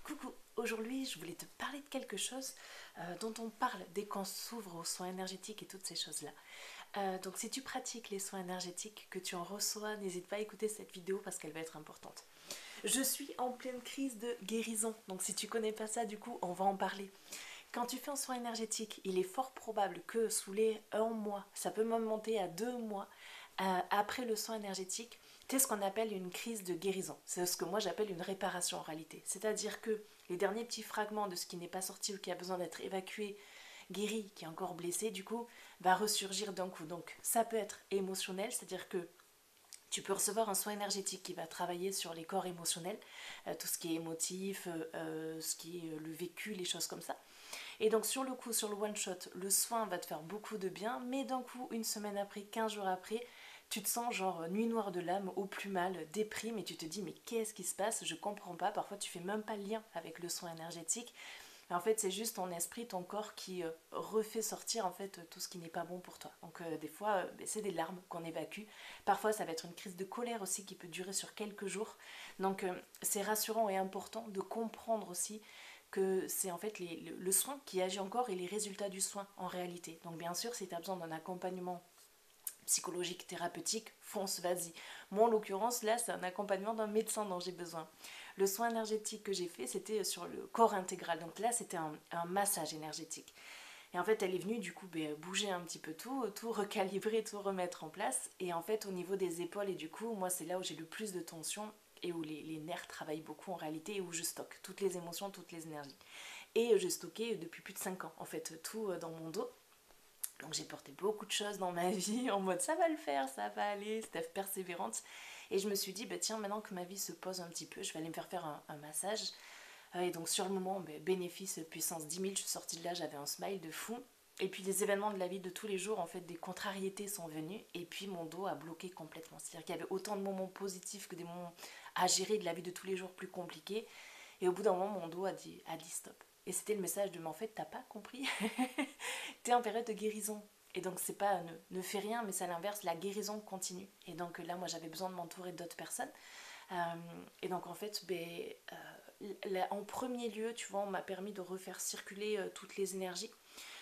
Coucou, aujourd'hui je voulais te parler de quelque chose dont on parle dès qu'on s'ouvre aux soins énergétiques et toutes ces choses-là. Donc si tu pratiques les soins énergétiques, que tu en reçois, n'hésite pas à écouter cette vidéo parce qu'elle va être importante. Je suis en pleine crise de guérison, donc si tu connais pas ça, du coup, on va en parler. Quand tu fais un soin énergétique, il est fort probable que sous les 1 mois, ça peut même monter à 2 mois, après le soin énergétique, tu as ce qu'on appelle une crise de guérison. C'est ce que moi j'appelle une réparation en réalité. C'est-à-dire que les derniers petits fragments de ce qui n'est pas sorti ou qui a besoin d'être évacué, guéri, qui est encore blessé, du coup, va ressurgir d'un coup. Donc ça peut être émotionnel, c'est-à-dire que tu peux recevoir un soin énergétique qui va travailler sur les corps émotionnels, tout ce qui est émotif, ce qui est le vécu, les choses comme ça. Et donc sur le coup, sur le one shot, le soin va te faire beaucoup de bien, mais d'un coup, une semaine après, 15 jours après, tu te sens genre nuit noire de l'âme, au plus mal, déprime, et tu te dis mais qu'est-ce qui se passe? Je comprends pas. Parfois tu fais même pas le lien avec le soin énergétique. En fait, c'est juste ton esprit, ton corps qui refait sortir en fait tout ce qui n'est pas bon pour toi. Donc des fois, c'est des larmes qu'on évacue. Parfois, ça va être une crise de colère aussi qui peut durer sur quelques jours. Donc c'est rassurant et important de comprendre aussi que c'est en fait le soin qui agit encore et les résultats du soin en réalité. Donc bien sûr, si tu as besoin d'un accompagnement psychologique, thérapeutique, fonce, vas-y. Moi, en l'occurrence, là, c'est un accompagnement d'un médecin dont j'ai besoin. Le soin énergétique que j'ai fait, c'était sur le corps intégral. Donc là, c'était un massage énergétique. Et en fait, elle est venue, du coup, bouger un petit peu tout recalibrer, tout remettre en place. Et en fait, au niveau des épaules, et du coup, moi, c'est là où j'ai le plus de tension et où les nerfs travaillent beaucoup en réalité et où je stocke toutes les émotions, toutes les énergies. Et je stockais depuis plus de 5 ans, en fait, tout dans mon dos. Donc j'ai porté beaucoup de choses dans ma vie en mode ça va le faire, ça va aller, Steph persévérante. Et je me suis dit, bah tiens, maintenant que ma vie se pose un petit peu, je vais aller me faire un massage. Et donc sur le moment, bah, bénéfice puissance 10 000, je suis sortie de là, j'avais un smile de fou. Et puis les événements de la vie de tous les jours, en fait, des contrariétés sont venus. Et puis mon dos a bloqué complètement. C'est-à-dire qu'il y avait autant de moments positifs que des moments à gérer de la vie de tous les jours plus compliqués. Et au bout d'un moment, mon dos a dit stop. Et c'était le message de, mais en fait, t'as pas compris. T'es en période de guérison. Et donc, c'est pas ne fais rien, mais c'est à l'inverse, la guérison continue. Et donc, là, moi, j'avais besoin de m'entourer d'autres personnes. Euh, et donc, en fait, en premier lieu, tu vois, on m'a permis de refaire circuler toutes les énergies.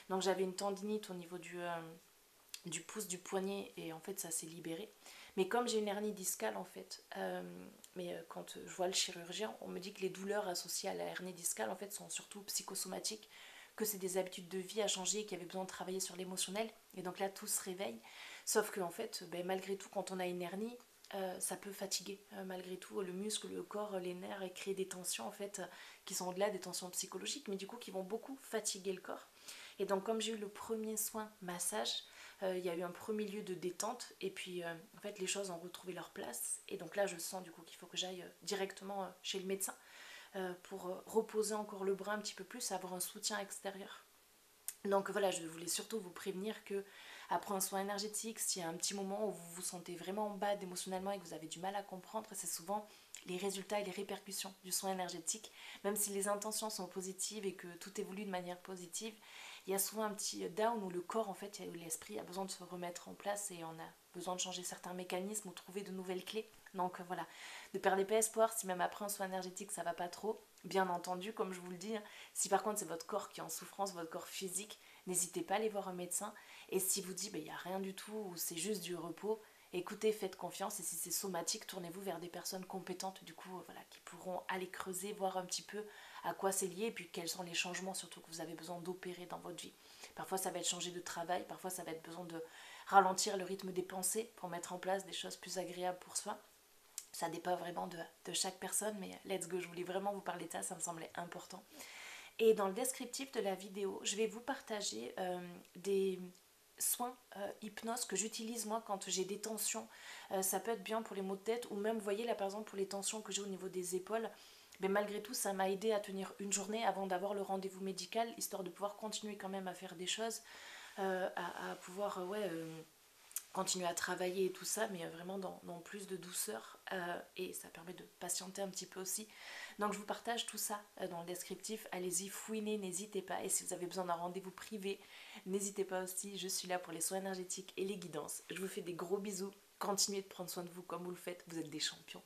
Donc, j'avais une tendinite au niveau du pouce, du poignet, et en fait, ça s'est libéré. Mais comme j'ai une hernie discale, en fait, quand je vois le chirurgien, on me dit que les douleurs associées à la hernie discale, en fait, sont surtout psychosomatiques, que c'est des habitudes de vie à changer et qu'il y avait besoin de travailler sur l'émotionnel. Et donc là, tout se réveille. Sauf que, en fait, malgré tout, quand on a une hernie, ça peut fatiguer. Malgré tout, le muscle, le corps, les nerfs, et créer des tensions, en fait, qui sont au-delà des tensions psychologiques, mais du coup, qui vont beaucoup fatiguer le corps. Et donc, comme j'ai eu le premier soin massage, il y a eu un premier lieu de détente et puis en fait les choses ont retrouvé leur place et donc là je sens du coup qu'il faut que j'aille directement chez le médecin pour reposer encore le bras un petit peu plus, avoir un soutien extérieur. Donc voilà, je voulais surtout vous prévenir que après un soin énergétique, s'il y a un petit moment où vous vous sentez vraiment en bas émotionnellement et que vous avez du mal à comprendre, c'est souvent les résultats et les répercussions du soin énergétique. Même si les intentions sont positives et que tout évolue de manière positive, il y a souvent un petit down où le corps, en fait, où l'esprit a besoin de se remettre en place et on a besoin de changer certains mécanismes ou trouver de nouvelles clés. Donc voilà, ne perdez pas espoir si même après un soin énergétique ça va pas trop. Bien entendu, comme je vous le dis, si par contre c'est votre corps qui est en souffrance, votre corps physique, n'hésitez pas à aller voir un médecin. Et si vous dites il n'y a rien du tout ou c'est juste du repos, écoutez, faites confiance. Et si c'est somatique, tournez-vous vers des personnes compétentes du coup, voilà, qui pourront aller creuser, voir un petit peu à quoi c'est lié et puis quels sont les changements surtout que vous avez besoin d'opérer dans votre vie. Parfois ça va être changer de travail, parfois ça va être besoin de ralentir le rythme des pensées pour mettre en place des choses plus agréables pour soi. Ça dépend vraiment de chaque personne, mais let's go, je voulais vraiment vous parler de ça, ça me semblait important. Et dans le descriptif de la vidéo, je vais vous partager des soins hypnose que j'utilise moi quand j'ai des tensions. Ça peut être bien pour les maux de tête ou même, vous voyez là par exemple pour les tensions que j'ai au niveau des épaules. Mais malgré tout, ça m'a aidé à tenir une journée avant d'avoir le rendez-vous médical, histoire de pouvoir continuer quand même à faire des choses, à pouvoir continuer à travailler et tout ça, mais vraiment dans plus de douceur et ça permet de patienter un petit peu aussi. Donc je vous partage tout ça dans le descriptif, allez-y, fouinez, n'hésitez pas. Et si vous avez besoin d'un rendez-vous privé, n'hésitez pas aussi, je suis là pour les soins énergétiques et les guidances. Je vous fais des gros bisous, continuez de prendre soin de vous comme vous le faites, vous êtes des champions.